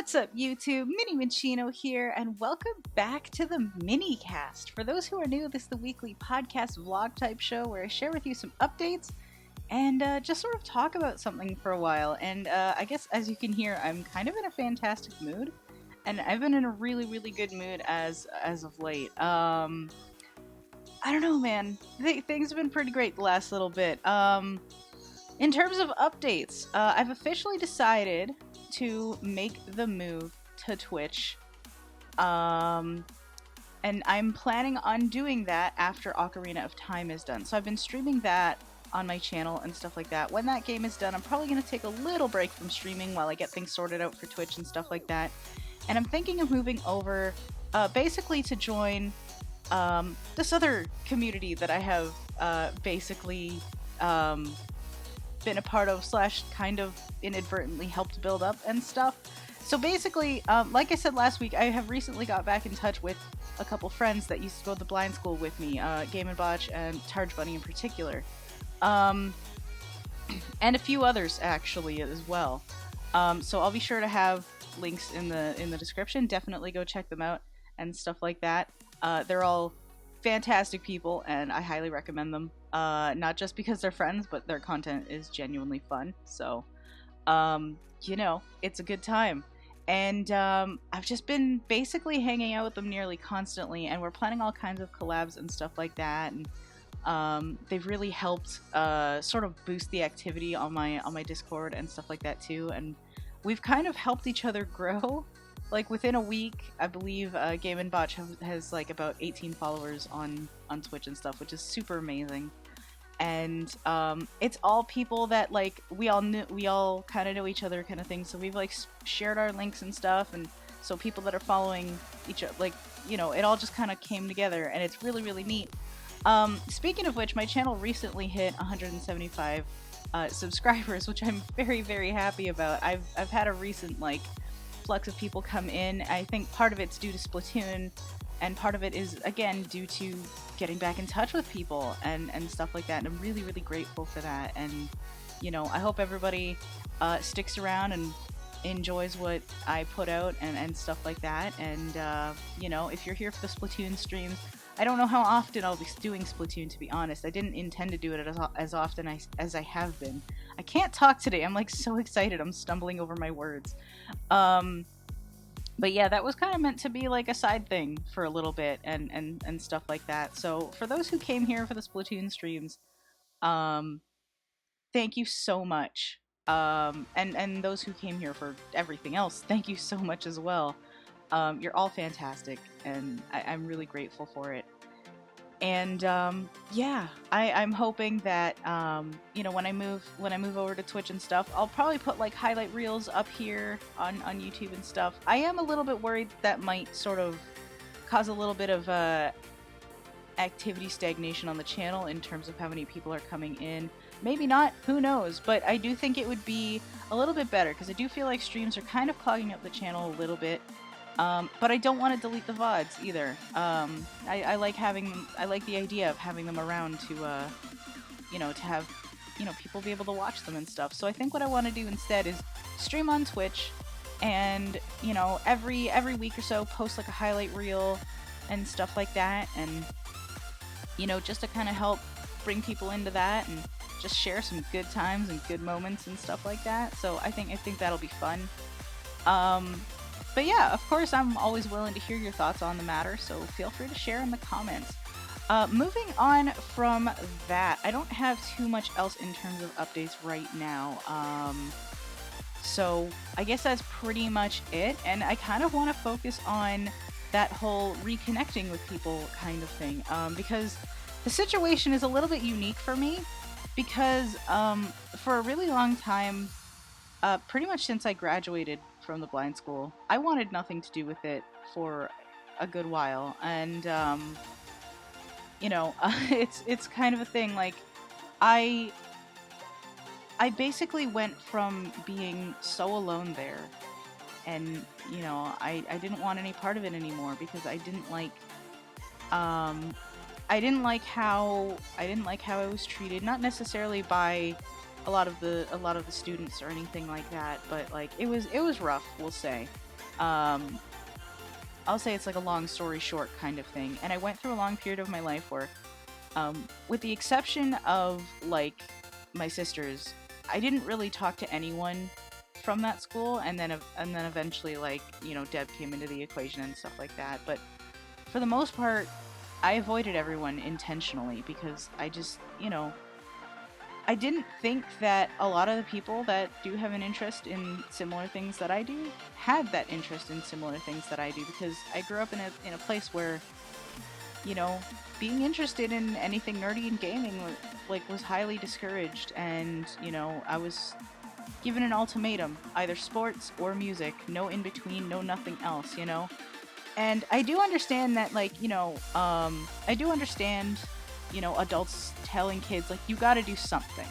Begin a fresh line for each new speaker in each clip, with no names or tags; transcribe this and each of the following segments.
What's up, YouTube? Minnie Minchino here, and welcome back to the Minnycast. For those who are new, this is the weekly podcast vlog type show where I share with you some updates and just sort of talk about something for a while. And I guess, as you can hear, I'm kind of in a fantastic mood, and I've been in a really, really good mood as of late. I don't know, man. Things have been pretty great the last little bit. In terms of updates, I've officially decided to make the move to Twitch. And I'm planning on doing that after Ocarina of Time is done. So I've been streaming that on my channel and stuff like that. When that game is done, I'm probably going to take a little break from streaming while I get things sorted out for Twitch and stuff like that. And I'm thinking of moving over basically to join this other community that I have basically been a part of / kind of inadvertently helped build up and stuff. So basically, like I said last week, I have recently got back in touch with a couple friends that used to go to blind school with me, gamenbotch and Targe Bunny in particular, and a few others actually as well. So I'll be sure to have links in the description. Definitely go check them out and stuff like that. They're all fantastic people, and I highly recommend them. Not just because they're friends, but their content is genuinely fun. So, you know, it's a good time. And I've just been basically hanging out with them nearly constantly, and we're planning all kinds of collabs and stuff like that. And they've really helped sort of boost the activity on my Discord and stuff like that too. And we've kind of helped each other grow. Like within a week, I believe gamenbotch has like about 18 followers on Twitch and stuff, which is super amazing. And it's all people that like we all kind of know each other kind of thing. So we've like shared our links and stuff, and so people that are following each other, like, you know, it all just kind of came together, and it's really, really neat. Speaking of which, my channel recently hit 175 subscribers, which I'm very, very happy about. I've had a recent like flux of people come in. I think part of it's due to Splatoon, and part of it is again due to getting back in touch with people and stuff like that, and I'm really, really grateful for that. And you know, I hope everybody sticks around and enjoys what I put out and stuff like that. And you know, if you're here for the Splatoon streams, I don't know how often I'll be doing Splatoon, to be honest. I didn't intend to do it as often as I have been. I can't talk today. I'm like so excited. I'm stumbling over my words. But yeah, that was kind of meant to be like a side thing for a little bit and stuff like that. So for those who came here for the Splatoon streams, thank you so much. And those who came here for everything else, thank you so much as well. You're all fantastic, and I'm really grateful for it. And yeah, I'm hoping that you know, when I move over to Twitch and stuff, I'll probably put like highlight reels up here on YouTube and stuff. I am a little bit worried that might sort of cause a little bit of activity stagnation on the channel in terms of how many people are coming in. Maybe not, who knows, but I do think it would be a little bit better, because I do feel like streams are kind of clogging up the channel a little bit. But I don't want to delete the VODs either. I like having them, I like the idea of having them around to, you know, to have, you know, people be able to watch them and stuff. So I think what I want to do instead is stream on Twitch, and, you know, every week or so post like a highlight reel and stuff like that, and, you know, just to kind of help bring people into that and just share some good times and good moments and stuff like that. So I think that'll be fun. But yeah, of course, I'm always willing to hear your thoughts on the matter, so feel free to share in the comments. Moving on from that, I don't have too much else in terms of updates right now. So I guess that's pretty much it, and I kind of want to focus on that whole reconnecting with people kind of thing, because the situation is a little bit unique for me, because for a really long time, pretty much since I graduated from the blind school, I wanted nothing to do with it for a good while. And you know, it's kind of a thing. Like I basically went from being so alone there, and you know, I didn't want any part of it anymore, because I didn't like how I was treated, not necessarily by a lot of the students or anything like that, but like it was rough, we'll say. um, I'll say it's like a long story short kind of thing. And I went through a long period of my life where, with the exception of like my sisters, I didn't really talk to anyone from that school. And then eventually, like, Deb came into the equation and stuff like that. But for the most part, I avoided everyone intentionally because I didn't think that a lot of the people that do have an interest in similar things that I do had that interest in similar things that I do, because I grew up in a place where, you know, being interested in anything nerdy and gaming was highly discouraged, and I was given an ultimatum: either sports or music, no in between, no nothing else. And I do understand that, like, I do understand, adults telling kids, like, you gotta do something,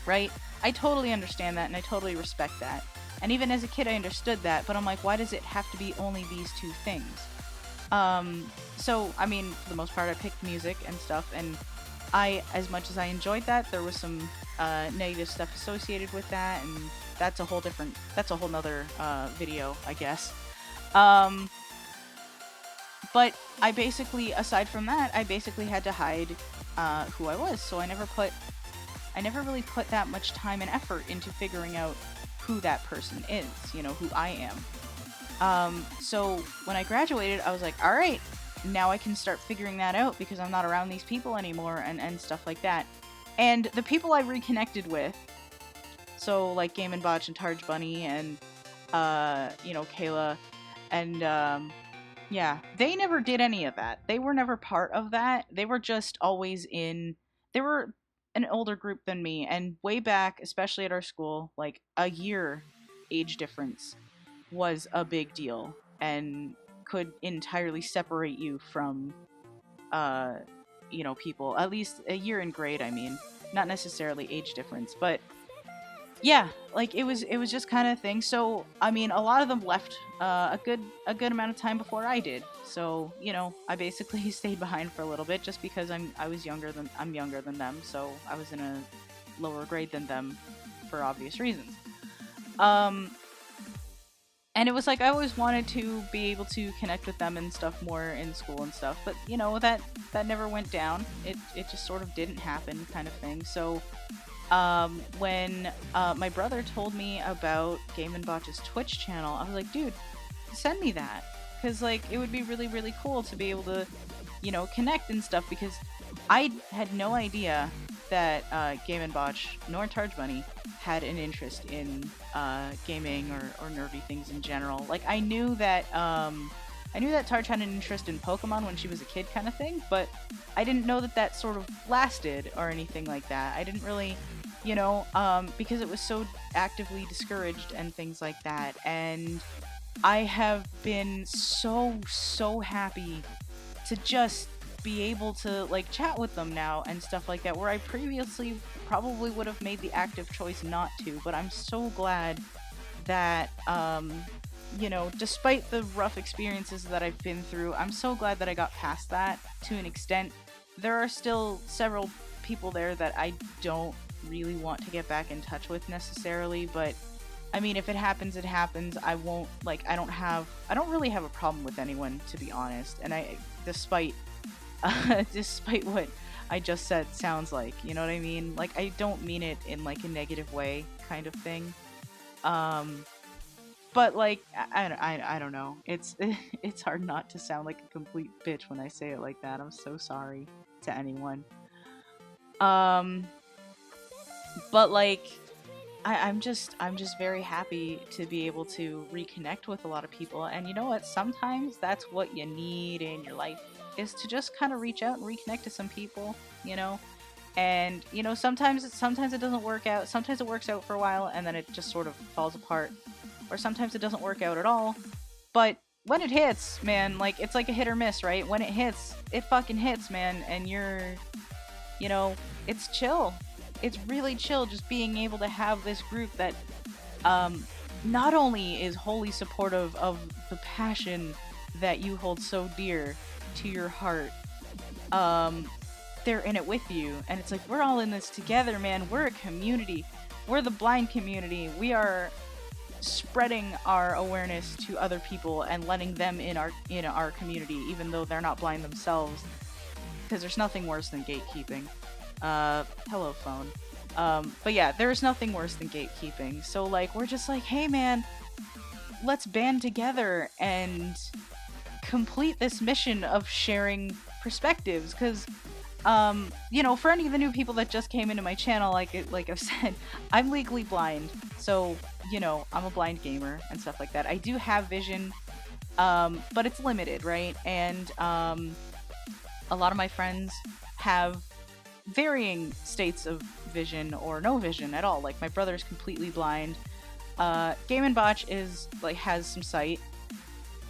right? I totally understand that, and I totally respect that. And even as a kid, I understood that, but I'm like, why does it have to be only these two things? So, I mean, for the most part, I picked music and stuff, and as much as I enjoyed that, there was some negative stuff associated with that, and that's a whole nother video, I guess. But I basically, aside from that, I basically had to hide who I was. So I never really put that much time and effort into figuring out who that person is, who I am. So when I graduated, I was like, all right, now I can start figuring that out because I'm not around these people anymore and stuff like that. And the people I reconnected with, so like gamenbotch and Targe Bunny and, Kayla and, yeah, they never did any of that. They were never part of that. They were just always they were an older group than me, and way back, especially at our school, like a year age difference was a big deal and could entirely separate you from, people. At least a year in grade, I mean. Not necessarily age difference, but yeah, like it was just kind of thing. So I mean, a lot of them left a good amount of time before I did. So I basically stayed behind for a little bit just because I'm younger than them, so I was in a lower grade than them for obvious reasons. And it was like I always wanted to be able to connect with them and stuff more in school and stuff, but that never went down. It just sort of didn't happen, kind of thing. So when my brother told me about gamenbotch's Twitch channel, I was like, dude, send me that, because like it would be really, really cool to be able to connect and stuff, because I had no idea that gamenbotch nor Targe Bunny had an interest in gaming or nerdy things in general. Like I knew that Targe had an interest in Pokemon when she was a kid, kind of thing, but I didn't know that sort of lasted or anything like that. I didn't really, because it was so actively discouraged and things like that. And I have been so happy to just be able to like chat with them now and stuff like that, where I previously probably would have made the active choice not to. But I'm so glad that despite the rough experiences that I've been through, I'm so glad that I got past that to an extent. There are still several people there that I don't really want to get back in touch with necessarily, but I mean, if it happens, it happens. I won't, like, I don't really have a problem with anyone, to be honest. And despite what I just said sounds like, you know what I mean? Like, I don't mean it in like a negative way kind of thing. But like, I don't know. It's hard not to sound like a complete bitch when I say it like that. I'm so sorry to anyone. But like, I'm just very happy to be able to reconnect with a lot of people. And you know what? Sometimes that's what you need in your life, is to just kind of reach out and reconnect to some people, And sometimes it doesn't work out. Sometimes it works out for a while and then it just sort of falls apart. Or sometimes it doesn't work out at all. But when it hits, man, like, it's like a hit or miss, right? When it hits, it fucking hits, man. And it's chill. It's really chill just being able to have this group that not only is wholly supportive of the passion that you hold so dear to your heart, they're in it with you. And it's like, we're all in this together, man. We're a community. We're the blind community. We are spreading our awareness to other people and letting them in our community, even though they're not blind themselves, because there's nothing worse than gatekeeping. Hello phone. But yeah, there's nothing worse than gatekeeping. So like, we're just like, hey man, let's band together and complete this mission of sharing perspectives. Because for any of the new people that just came into my channel, like I've said, I'm legally blind, so I'm a blind gamer and stuff like that. I do have vision, but it's limited, right? And a lot of my friends have varying states of vision or no vision at all. Like my brother's completely blind. Gamenbotch has some sight,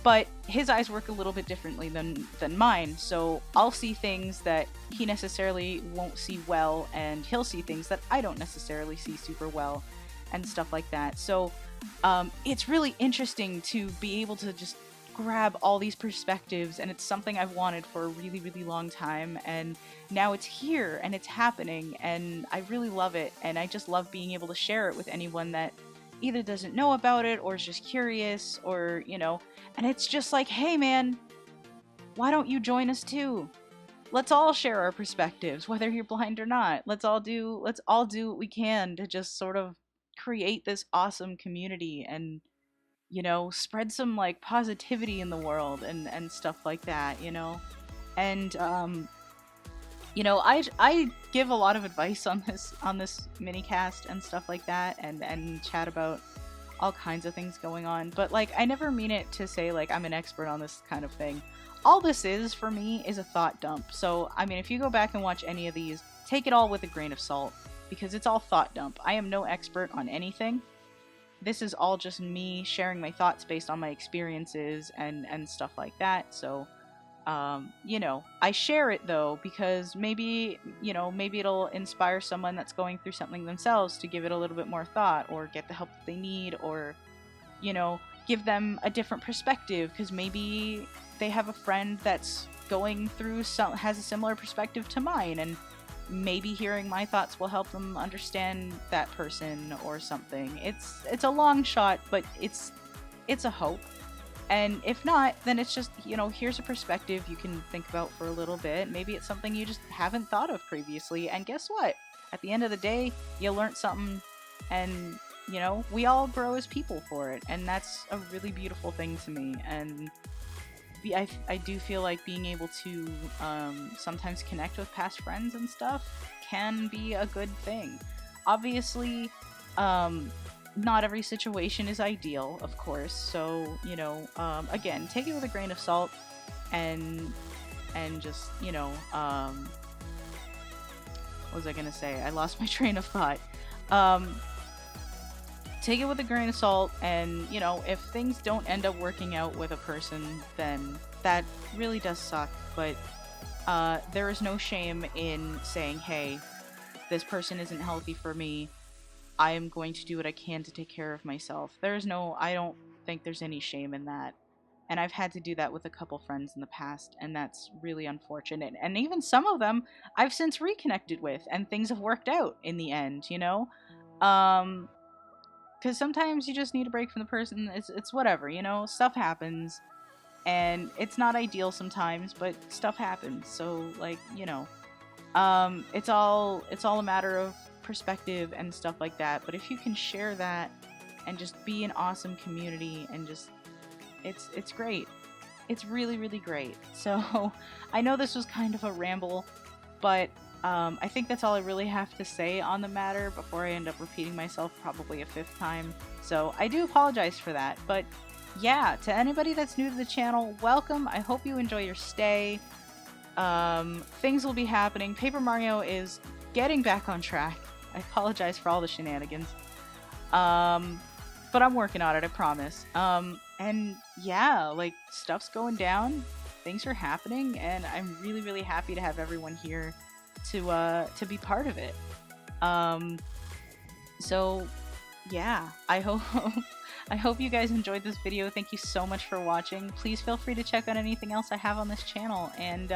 but his eyes work a little bit differently than mine. So I'll see things that he necessarily won't see well, and he'll see things that I don't necessarily see super well, and stuff like that. So it's really interesting to be able to just grab all these perspectives, and it's something I've wanted for a really, really long time, and now it's here and it's happening, and I really love it, and I just love being able to share it with anyone that either doesn't know about it or is just curious, or and it's just like, hey man, why don't you join us too? Let's all share our perspectives, whether you're blind or not. Let's all do what we can to just sort of create this awesome community and spread some like positivity in the world and stuff like that, and I give a lot of advice on this mini cast and stuff like that, and chat about all kinds of things going on, but like I never mean it to say like I'm an expert on this kind of thing. All this is for me is a thought dump. So I mean, if you go back and watch any of these, take it all with a grain of salt, because it's all thought dump. I am no expert on anything. This is all just me sharing my thoughts based on my experiences and stuff like that. So, I share it though, because maybe it'll inspire someone that's going through something themselves to give it a little bit more thought, or get the help that they need, or, give them a different perspective, because maybe they have a friend that's going through has a similar perspective to mine, and maybe hearing my thoughts will help them understand that person or something. It's a long shot, but it's a hope. And if not, then it's just, here's a perspective you can think about for a little bit. Maybe it's something you just haven't thought of previously. And guess what? At the end of the day, you learned something, and, we all grow as people for it. And that's a really beautiful thing to me. And I do feel like being able to sometimes connect with past friends and stuff can be a good thing. Obviously, not every situation is ideal, of course. So, again, take it with a grain of salt, and just, what was I gonna say? I lost my train of thought. Take it with a grain of salt, and if things don't end up working out with a person, then that really does suck. But there is no shame in saying, hey, this person isn't healthy for me, I am going to do what I can to take care of myself. I don't think there's any shame in that. And I've had to do that with a couple friends in the past, and that's really unfortunate. And even some of them I've since reconnected with, and things have worked out in the end, because sometimes you just need a break from the person. It's whatever, stuff happens, and it's not ideal sometimes, but stuff happens. So like, it's all a matter of perspective and stuff like that. But if you can share that and just be an awesome community, and just it's great. It's really, really great. So I know this was kind of a ramble, but I think that's all I really have to say on the matter before I end up repeating myself probably a 5th time. So I do apologize for that. But yeah, to anybody that's new to the channel, welcome. I hope you enjoy your stay. Things will be happening. Paper Mario is getting back on track. I apologize for all the shenanigans. But I'm working on it, I promise. And yeah, like, stuff's going down. Things are happening, and I'm really, really happy to have everyone here to be part of it. So yeah, I hope you guys enjoyed this video. Thank you so much for watching. Please feel free to check out anything else I have on this channel, and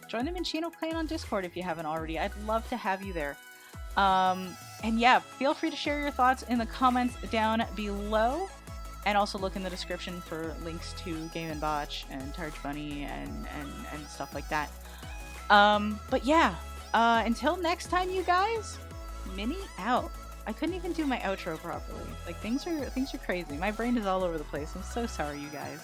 join the Minchino clan on Discord if you haven't already. I'd love to have you there. And yeah, feel free to share your thoughts in the comments down below. And also look in the description for links to gamenbotch and Targe Bunny and stuff like that. But yeah, until next time, you guys, Minny out. I couldn't even do my outro properly. Like, things are crazy. My brain is all over the place. I'm so sorry, you guys.